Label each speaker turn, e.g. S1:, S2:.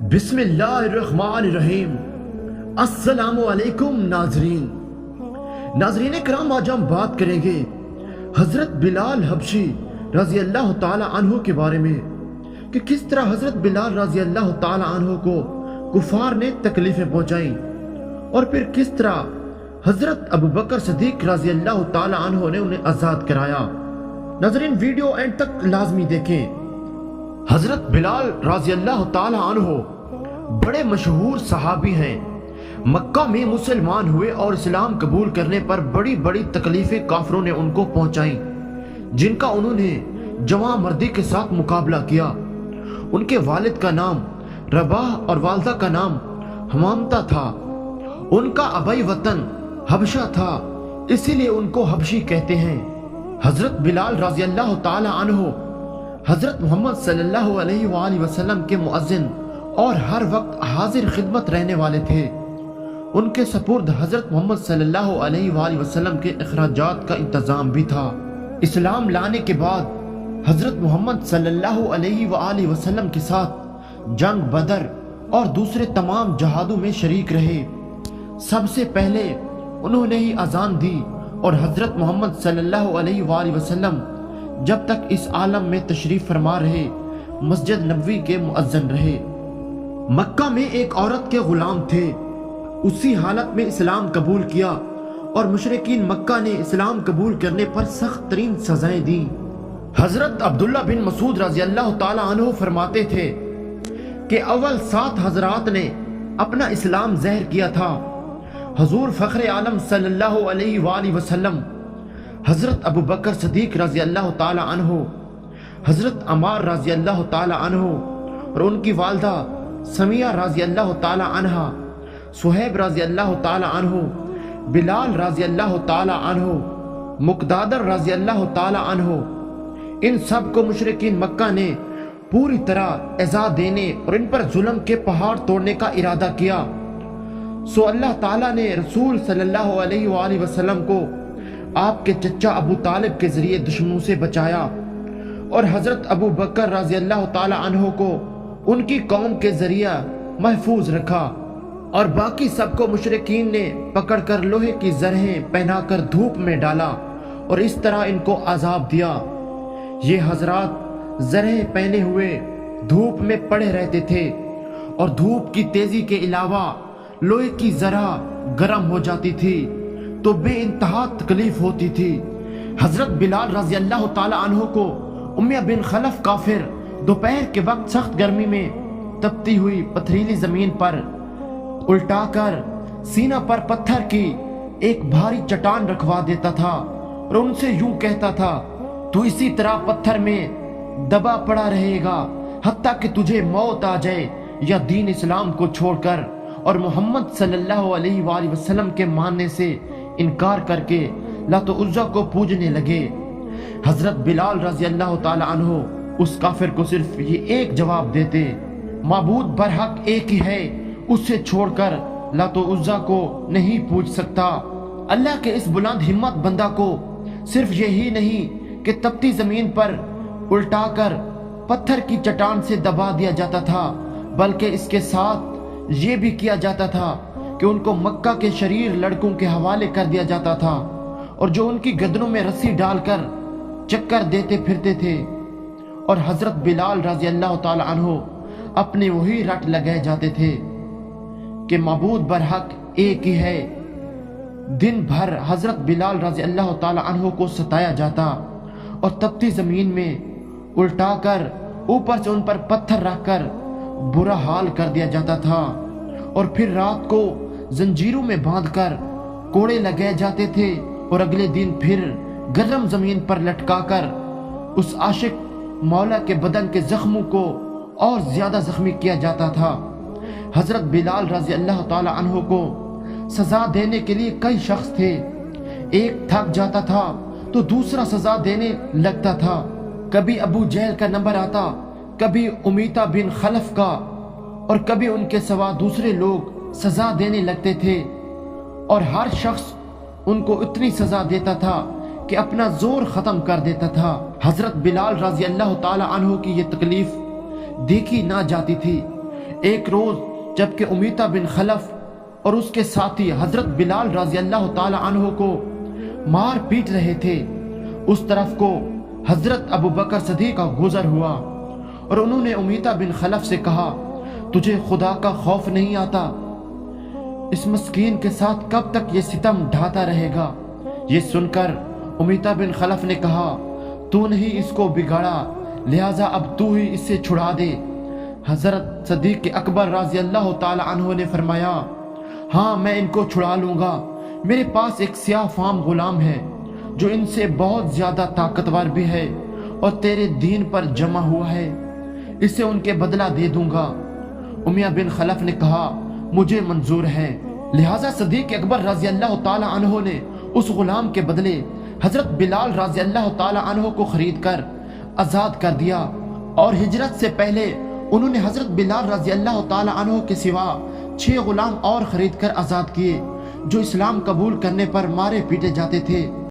S1: بسم اللہ الرحمن الرحیم۔ السلام علیکم ناظرین کرام، آج ہم بات کریں گے حضرت بلال حبشی رضی اللہ تعالی عنہ کے بارے میں کہ کس طرح حضرت بلال رضی اللہ تعالی عنہ کو کفار نے تکلیفیں پہنچائیں اور پھر کس طرح حضرت ابو بکر صدیق رضی اللہ تعالی عنہ نے انہیں آزاد کرایا۔ ناظرین ویڈیو اینڈ تک لازمی دیکھیں۔ حضرت بلال رضی اللہ تعالی عنہ بڑے مشہور صحابی ہیں۔ مکہ میں مسلمان ہوئے اور اسلام قبول کرنے پر بڑی بڑی تکلیفیں کافروں نے ان کو پہنچائیں، جن کا انہوں نے جواں مردی کے ساتھ مقابلہ کیا۔ ان کے والد کا نام رباح اور والدہ کا نام حمامتہ تھا۔ ان کا آبائی وطن حبشہ تھا، اسی لیے ان کو حبشی کہتے ہیں۔ حضرت بلال رضی اللہ تعالی عنہ حضرت محمد صلی اللہ علیہ وآلہ وسلم کے مؤذن اور ہر وقت حاضر خدمت رہنے والے تھے۔ ان کے سپرد حضرت محمد صلی اللہ علیہ وآلہ وسلم کے اخراجات کا انتظام بھی تھا۔ اسلام لانے کے بعد حضرت محمد صلی اللہ علیہ وآلہ وسلم کے ساتھ جنگ بدر اور دوسرے تمام جہادوں میں شریک رہے۔ سب سے پہلے انہوں نے ہی اذان دی اور حضرت محمد صلی اللہ علیہ وآلہ وسلم جب تک اس عالم میں تشریف فرما رہے مسجد نبوی کے مؤذن رہے۔ مکہ میں ایک عورت کے غلام تھے، اسی حالت میں اسلام قبول کیا اور مشرکین مکہ نے اسلام قبول کرنے پر سخت ترین سزائیں دیں۔ حضرت عبداللہ بن مسعود رضی اللہ تعالی عنہ فرماتے تھے کہ اول 7 حضرات نے اپنا اسلام ظاہر کیا تھا، حضور فخر عالم صلی اللہ علیہ وآلہ وسلم، حضرت ابو بکر صدیق رضی اللہ تعالی عنہ، حضرت عمار رضی اللہ تعالی عنہ اور ان کی والدہ سمیہ رضی اللہ تعالی عنہ، صہیب رضی اللہ تعالی عنہ، بلال رضی اللہ تعالی عنہ، مقدادر رضی اللہ تعالی عنہ، ان سب کو مشرکین مکہ نے پوری طرح ایذا دینے اور ان پر ظلم کے پہاڑ توڑنے کا ارادہ کیا۔ سو اللہ تعالیٰ نے رسول صلی اللہ علیہ وآلہ وسلم کو آپ کے چچا ابو طالب کے ذریعے دشمنوں سے بچایا اور حضرت ابو بکر رضی اللہ تعالی عنہ کو ان کی قوم کے ذریعہ محفوظ رکھا، اور باقی سب کو مشرکین نے پکڑ کر لوہے کی زرہیں پہنا کر دھوپ میں ڈالا اور اس طرح ان کو عذاب دیا۔ یہ حضرات زرہیں پہنے ہوئے دھوپ میں پڑے رہتے تھے اور دھوپ کی تیزی کے علاوہ لوہے کی زرہ گرم ہو جاتی تھی تو بے انتہا تکلیف ہوتی تھی۔ حضرت بلال رضی اللہ تعالی عنہ کو امیہ بن خلف کافر دوپہر کے وقت سخت گرمی میں تپتی ہوئی پتھریلی زمین پر الٹا کر سینہ پر پتھر کی ایک بھاری چٹان رکھوا دیتا تھا اور ان سے یوں کہتا تھا، تو اسی طرح پتھر میں دبا پڑا رہے گا حتیٰ کہ تجھے موت آ جائے یا دین اسلام کو چھوڑ کر اور محمد صلی اللہ علیہ وآلہ وسلم کے ماننے سے انکار کر کے لات و عزا کو پوجنے لگے۔ حضرت بلال رضی اللہ تعالی عنہ اس کافر کو صرف یہ ایک جواب دیتے، معبود برحق ایک ہی ہے، اس سے چھوڑ کر لات و عزا کو نہیں پوج سکتا۔ اللہ کے اس بلند ہمت بندہ کو صرف یہی نہیں کہ تپتی زمین پر الٹا کر پتھر کی چٹان سے دبا دیا جاتا تھا، بلکہ اس کے ساتھ یہ بھی کیا جاتا تھا کہ ان کو مکہ کے شریر لڑکوں کے حوالے کر دیا جاتا تھا اور جو ان کی گردنوں میں رسی ڈال کر چکر دیتے پھرتے تھے، اور حضرت بلال رضی اللہ تعالی عنہ اپنے وہی رٹ لگائے جاتے تھے کہ معبود برحق ایک ہی ہے۔ دن بھر حضرت بلال رضی اللہ تعالی عنہ کو ستایا جاتا اور تپتی زمین میں الٹا کر اوپر سے ان پر پتھر رکھ کر برا حال کر دیا جاتا تھا، اور پھر رات کو زنجیروں میں باندھ کر کوڑے لگائے جاتے تھے اور اگلے دن پھر گرم زمین پر لٹکا کر اس عاشق مولا کے بدن کے زخموں کو اور زیادہ زخمی کیا جاتا تھا۔ حضرت بلال رضی اللہ تعالی عنہ کو سزا دینے کے لیے کئی شخص تھے، ایک تھک جاتا تھا تو دوسرا سزا دینے لگتا تھا، کبھی ابو جہل کا نمبر آتا، کبھی امیتہ بن خلف کا، اور کبھی ان کے سوا دوسرے لوگ سزا دینے لگتے تھے، اور ہر شخص ان کو اتنی سزا دیتا تھا کہ اپنا زور ختم کر دیتا تھا۔ حضرت بلال رضی اللہ تعالی عنہ کی یہ تکلیف دیکھی نہ جاتی تھی، ایک روز جب کہ امیتہ بن خلف اور اس کے ساتھی حضرت بلال رضی اللہ تعالی عنہ کو مار پیٹ رہے تھے، اس طرف کو حضرت ابو بکر صدیق کا گزر ہوا اور انہوں نے امیتہ بن خلف سے کہا، تجھے خدا کا خوف نہیں آتا؟ اس مسکین کے ساتھ کب تک یہ ستم ڈھاتا رہے گا؟ یہ سن کر امیتہ بن خلف نے کہا، تو نہیں اس کو بگاڑا، لہٰذا اب تو ہی اس سے چھڑا دے۔ حضرت صدیق اکبر رضی اللہ تعالی عنہ نے فرمایا، ہاں میں ان کو چھڑا لوں گا، میرے پاس ایک سیاہ فام غلام ہے جو ان سے بہت زیادہ طاقتور بھی ہے اور تیرے دین پر جمع ہوا ہے، اسے ان کے بدلہ دے دوں گا۔ امیہ بن خلف نے کہا، مجھے منظور ہے۔ لہٰذا صدیق اکبر رضی اللہ تعالی عنہ نے اس غلام کے بدلے حضرت بلال رضی اللہ تعالی عنہ کو خرید کر آزاد کر دیا، اور ہجرت سے پہلے انہوں نے حضرت بلال رضی اللہ تعالی عنہ کے سوا 6 غلام اور خرید کر آزاد کیے جو اسلام قبول کرنے پر مارے پیٹے جاتے تھے۔